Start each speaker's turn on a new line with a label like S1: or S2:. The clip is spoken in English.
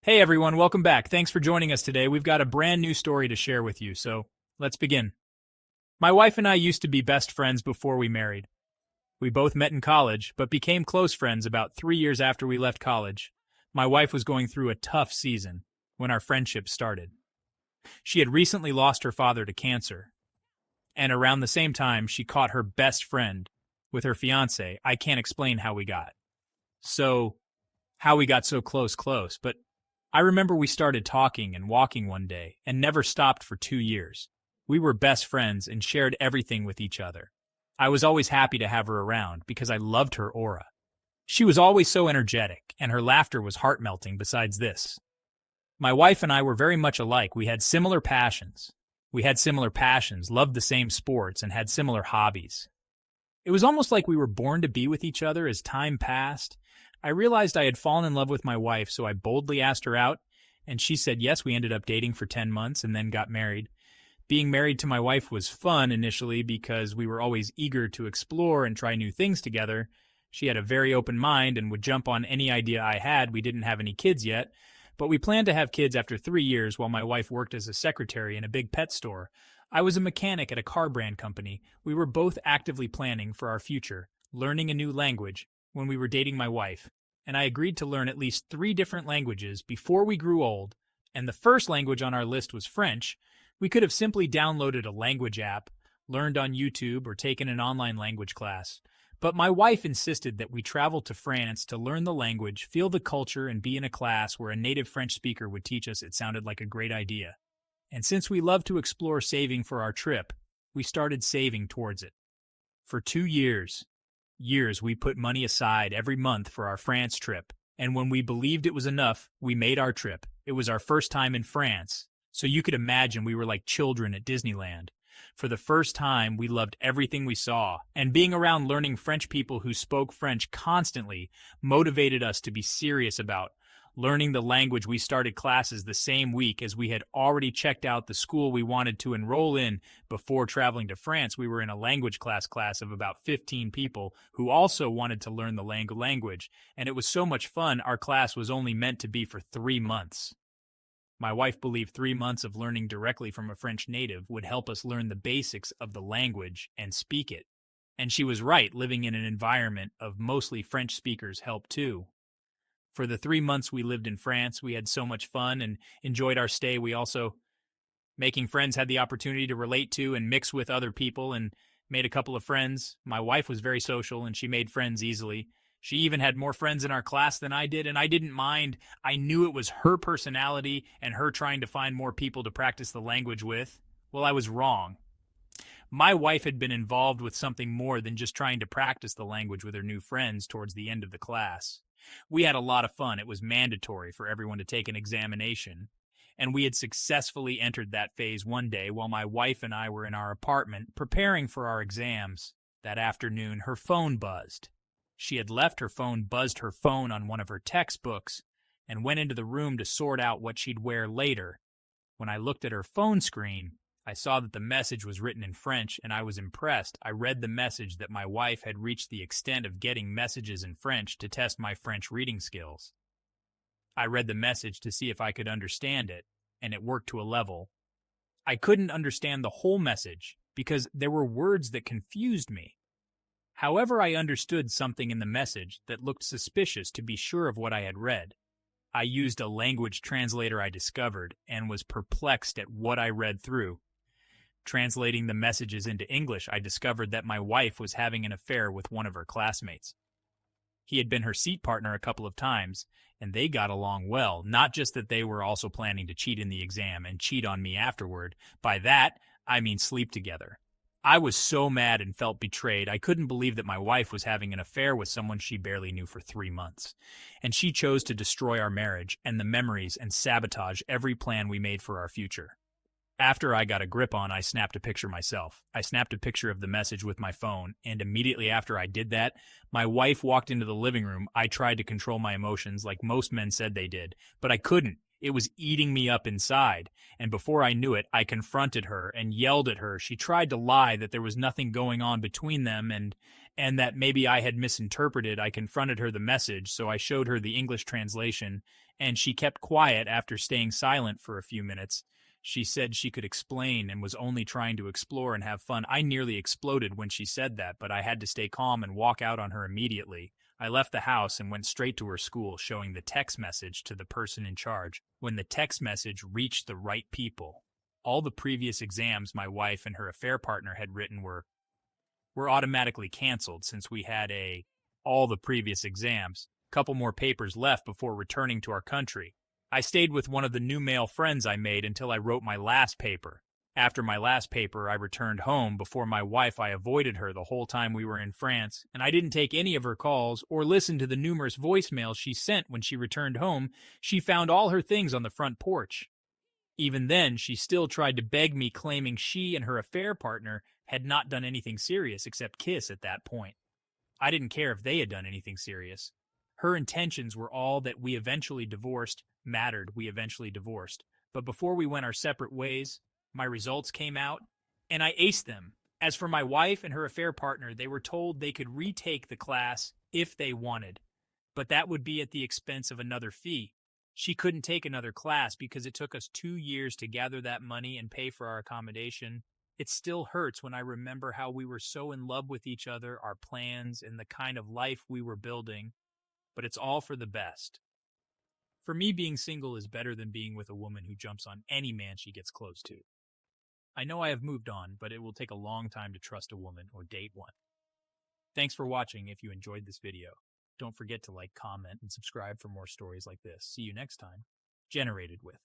S1: Hey everyone, welcome back. Thanks for joining us today. We've got a brand new story to share with you, so let's begin. My wife and I used to be best friends before we married. We both met in college, but became close friends about 3 years after we left college. My wife was going through a tough season when our friendship started. She had recently lost her father to cancer, and around the same time, she caught her best friend with her fiance. I can't explain how we got. How we got so close, but I remember we started talking and walking one day and never stopped for 2 years. We were best friends and shared everything with each other. I was always happy to have her around because I loved her aura. She was always so energetic, and her laughter was heart-melting besides this. My wife and I were very much alike. We had similar passions, loved the same sports, and had similar hobbies. It was almost like we were born to be with each other. As time passed, I realized I had fallen in love with my wife, so I boldly asked her out, and she said yes. We ended up dating for 10 months and then got married. Being married to my wife was fun initially because we were always eager to explore and try new things together. She had a very open mind and would jump on any idea I had. We didn't have any kids yet, but we planned to have kids after 3 years while my wife worked as a secretary in a big pet store. I was a mechanic at a car brand company. We were both actively planning for our future, learning a new language when we were dating my wife, and I agreed to learn at least 3 different languages before we grew old, and the first language on our list was French. We could have simply downloaded a language app, learned on YouTube, or taken an online language class. But my wife insisted that we travel to France to learn the language, feel the culture, and be in a class where a native French speaker would teach us. It sounded like a great idea. And since we love to explore saving for our trip, we started saving towards it. For 2 years, we put money aside every month for our France trip, and when we believed it was enough, we made our trip. It was our first time in France, so you could imagine we were like children at Disneyland. For the first time, we loved everything we saw, and being around learning French people who spoke French constantly motivated us to be serious about learning the language. We started classes the same week as we had already checked out the school we wanted to enroll in before traveling to France. We were in a language class of about 15 people who also wanted to learn the language, and it was so much fun. Our class was only meant to be for 3 months. My wife believed 3 months of learning directly from a French native would help us learn the basics of the language and speak it. And she was right. Living in an environment of mostly French speakers helped too. For the 3 months we lived in France, we had so much fun and enjoyed our stay. We also, making friends, had the opportunity to relate to and mix with other people and made a couple of friends. My wife was very social and she made friends easily. She even had more friends in our class than I did, and I didn't mind. I knew it was her personality and her trying to find more people to practice the language with. Well, I was wrong. My wife had been involved with something more than just trying to practice the language with her new friends towards the end of the class. We had a lot of fun. It was mandatory for everyone to take an examination, and we had successfully entered that phase one day while my wife and I were in our apartment preparing for our exams. That afternoon, her phone buzzed. She had left her phone on one of her textbooks and went into the room to sort out what she'd wear later. When I looked at her phone screen, I saw that the message was written in French, and I was impressed. I read the message that my wife had reached the extent of getting messages in French to test my French reading skills. I read the message to see if I could understand it, and it worked to a level. I couldn't understand the whole message because there were words that confused me. However, I understood something in the message that looked suspicious to be sure of what I had read. I used a language translator I discovered and was perplexed at what I read through. Translating the messages into English, I discovered that my wife was having an affair with one of her classmates. He had been her seat partner a couple of times, and they got along well. Not just that they were also planning to cheat in the exam and cheat on me afterward. By that, I mean sleep together. I was so mad and felt betrayed. I couldn't believe that my wife was having an affair with someone she barely knew for 3 months. And she chose to destroy our marriage and the memories and sabotage every plan we made for our future. After I got a grip on, I snapped a picture myself. I snapped a picture of the message with my phone, and immediately after I did that, my wife walked into the living room. I tried to control my emotions like most men said they did, but I couldn't. It was eating me up inside, and before I knew it, I confronted her and yelled at her. She tried to lie that there was nothing going on between them and that maybe I had misinterpreted. I confronted her the message, so I showed her the English translation, and she kept quiet after staying silent for a few minutes. She said she could explain and was only trying to explore and have fun. I nearly exploded when she said that, but I had to stay calm and walk out on her immediately. I left the house and went straight to her school, showing the text message to the person in charge. When the text message reached the right people, all the previous exams my wife and her affair partner had written were automatically canceled since we had all the previous exams. Couple more papers left before returning to our country. I stayed with one of the new male friends I made until I wrote my last paper. After my last paper, I returned home. Before my wife, I avoided her the whole time we were in France, and I didn't take any of her calls or listen to the numerous voicemails she sent when she returned home. She found all her things on the front porch. Even then, she still tried to beg me, claiming she and her affair partner had not done anything serious except kiss at that point. I didn't care if they had done anything serious. Her intentions were all that we eventually divorced, But before we went our separate ways, my results came out, and I aced them. As for my wife and her affair partner, they were told they could retake the class if they wanted, but that would be at the expense of another fee. She couldn't take another class because it took us 2 years to gather that money and pay for our accommodation. It still hurts when I remember how we were so in love with each other, our plans, and the kind of life we were building, but it's all for the best. For me, being single is better than being with a woman who jumps on any man she gets close to. I know I have moved on, but it will take a long time to trust a woman or date one. Thanks for watching. If you enjoyed this video, don't forget to like, comment, and subscribe for more stories like this. See you next time. Generated with